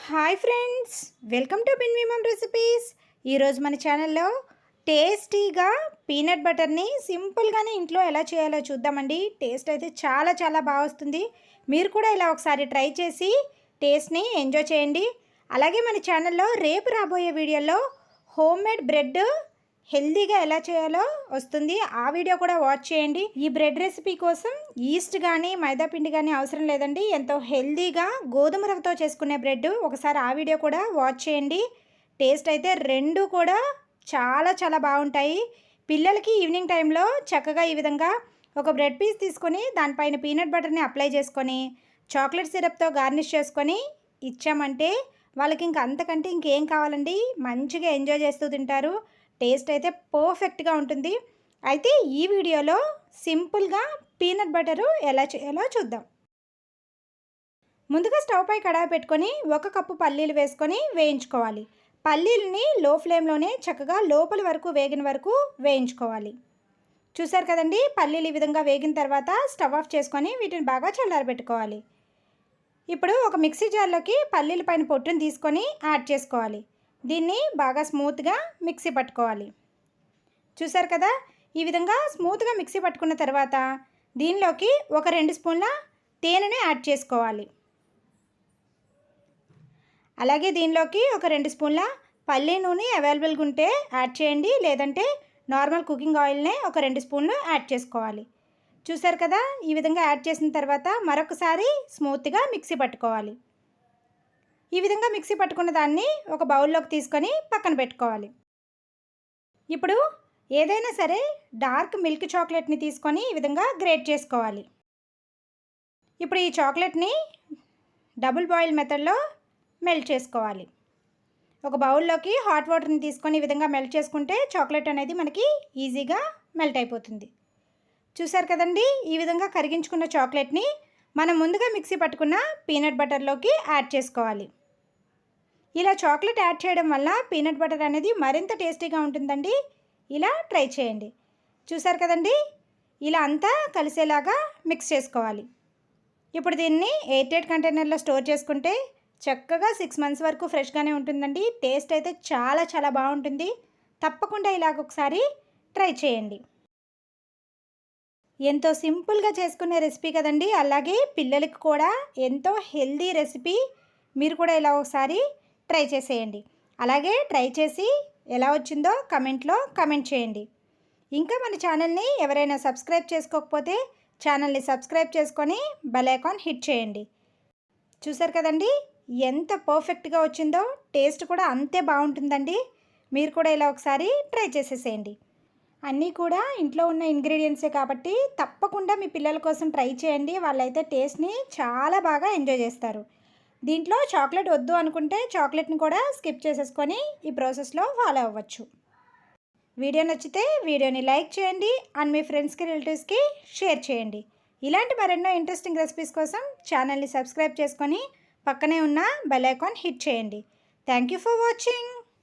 Hi friends, welcome to బిన్వి mom recipes. ఈరోజు మన ఛానల్లో టేస్టీగా పీనట్ బటర్ని సింపుల్గానే ఇంట్లో ఎలా చేయాలో చూద్దామండి. టేస్ట్ అయితే చాలా చాలా బాగా వస్తుంది. మీరు కూడా ఇలా ఒకసారి ట్రై చేసి టేస్ట్ని ఎంజాయ్ చేయండి. అలాగే మన ఛానల్లో రేపు రాబోయే వీడియోలో హోమ్ మేడ్ బ్రెడ్ హెల్దీగా ఎలా చేయాలో వస్తుంది. ఆ వీడియో కూడా వాచ్ చేయండి. ఈ బ్రెడ్ రెసిపీ కోసం ఈస్ట్ కానీ మైదా పిండి కానీ అవసరం లేదండి. ఎంతో హెల్దీగా గోధుమ రవ్వతో చేసుకునే బ్రెడ్, ఒకసారి ఆ వీడియో కూడా వాచ్ చేయండి. టేస్ట్ అయితే రెండు కూడా చాలా చాలా బాగుంటాయి. పిల్లలకి ఈవినింగ్ టైంలో చక్కగా ఈ విధంగా ఒక బ్రెడ్ పీస్ తీసుకొని దానిపైన పీనట్ బటర్ని అప్లై చేసుకొని చాక్లెట్ సిరప్తో గార్నిష్ చేసుకొని ఇచ్చామంటే వాళ్ళకి ఇంక అంతకంటే ఇంకేం కావాలండి. మంచిగా ఎంజాయ్ చేస్తూ తింటారు. టేస్ట్ అయితే పర్ఫెక్ట్గా ఉంటుంది. అయితే ఈ వీడియోలో సింపుల్గా పీనట్ బటరు ఎలా చేయాలో చూద్దాం. ముందుగా స్టవ్ పై కడాయి పెట్టుకొని 1 కప్పు పల్లీలు వేసుకొని వేయించుకోవాలి. పల్లీలని లో ఫ్లేమ్లోనే చక్కగా లోపల వరకు వేగిన వరకు వేయించుకోవాలి. చూసారు కదండి, పల్లీలు ఈ విధంగా వేగిన తర్వాత స్టవ్ ఆఫ్ చేసుకొని వీటిని బాగా చల్లారబెట్టుకోవాలి. ఇప్పుడు ఒక మిక్సీ జార్లోకి పల్లీల పైన పొట్టును తీసుకొని యాడ్ చేసుకోవాలి. దీన్ని బాగా స్మూత్గా మిక్సీ పట్టుకోవాలి. చూసారు కదా, ఈ విధంగా స్మూత్గా మిక్సీ పట్టుకున్న తర్వాత దీనిలోకి ఒక 2 స్పూన్ల తేనెని యాడ్ చేసుకోవాలి. అలాగే దీనిలోకి ఒక 2 స్పూన్ల పల్లి నూనె అవైలబుల్గా ఉంటే యాడ్ చేయండి, లేదంటే నార్మల్ కుకింగ్ ఆయిల్నే ఒక 2 స్పూన్లు యాడ్ చేసుకోవాలి. చూసారు కదా, ఈ విధంగా యాడ్ చేసిన తర్వాత మరొకసారి స్మూత్గా మిక్సీ పట్టుకోవాలి. ఈ విధంగా మిక్సీ పట్టుకున్న దాన్ని ఒక బౌల్లోకి తీసుకొని పక్కన పెట్టుకోవాలి. ఇప్పుడు ఏదైనా సరే డార్క్ మిల్క్ చాక్లెట్ని తీసుకొని ఈ విధంగా గ్రేట్ చేసుకోవాలి. ఇప్పుడు ఈ చాక్లెట్ని డబుల్ బాయిల్ మెథడ్లో మెల్ట్ చేసుకోవాలి. ఒక బౌల్లోకి హాట్ వాటర్ని తీసుకొని ఈ విధంగా మెల్ట్ చేసుకుంటే చాక్లెట్ అనేది మనకి ఈజీగా మెల్ట్ అయిపోతుంది. చూసారు కదండి, ఈ విధంగా కరిగించుకున్న చాక్లెట్ని మనం ముందుగా మిక్సీ పట్టుకున్న పీనట్ బటర్లోకి యాడ్ చేసుకోవాలి. ఇలా చాక్లెట్ యాడ్ చేయడం వల్ల పీనట్ బటర్ అనేది మరింత టేస్టీగా ఉంటుందండి. ఇలా ట్రై చేయండి. చూసారు కదండి, ఇలా అంతా కలిసేలాగా మిక్స్ చేసుకోవాలి. ఇప్పుడు దీన్ని ఎయిర్టైట్ కంటైనర్లో స్టోర్ చేసుకుంటే చక్కగా 6 మంత్స్ వరకు ఫ్రెష్గానే ఉంటుందండి. టేస్ట్ అయితే చాలా చాలా బాగుంటుంది. తప్పకుండా ఇలాగ ఒకసారి ట్రై చేయండి. ఎంతో సింపుల్గా చేసుకునే రెసిపీ కదండి. అలాగే పిల్లలకి కూడా ఎంతో హెల్దీ రెసిపీ. మీరు కూడా ఇలా ఒకసారి ట్రై చేసేయండి. అలాగే ట్రై చేసి ఎలా వచ్చిందో కమెంట్లో కమెంట్ చేయండి. ఇంకా మన ఛానల్ని ఎవరైనా సబ్స్క్రైబ్ చేసుకోకపోతే ఛానల్ని సబ్స్క్రైబ్ చేసుకొని బెల్ ఐకాన్ హిట్ చేయండి. చూసారు కదండి, ఎంత పర్ఫెక్ట్గా వచ్చిందో. టేస్ట్ కూడా అంతే బాగుంటుందండి. మీరు కూడా ఇలా ఒకసారి ట్రై చేసేసేయండి. అన్నీ కూడా ఇంట్లో ఉన్న ఇంగ్రీడియంట్సే కాబట్టి తప్పకుండా మీ పిల్లల కోసం ట్రై చేయండి. వాళ్ళైతే టేస్ట్ని చాలా బాగా ఎంజాయ్ చేస్తారు. దీంట్లో చాక్లెట్ వద్దు అనుకుంటే చాక్లెట్ని కూడా స్కిప్ చేసేసుకొని ఈ ప్రాసెస్లో ఫాలో అవ్వచ్చు. వీడియో నచ్చితే వీడియోని లైక్ చేయండి అండ్ మీ ఫ్రెండ్స్కి రిలేటివ్స్కి షేర్ చేయండి. ఇలాంటి మరెన్నో ఇంట్రెస్టింగ్ రెసిపీస్ కోసం ఛానల్ని సబ్స్క్రైబ్ చేసుకొని పక్కనే ఉన్న బెల్ ఐకాన్ హిట్ చేయండి. Thank you for watching.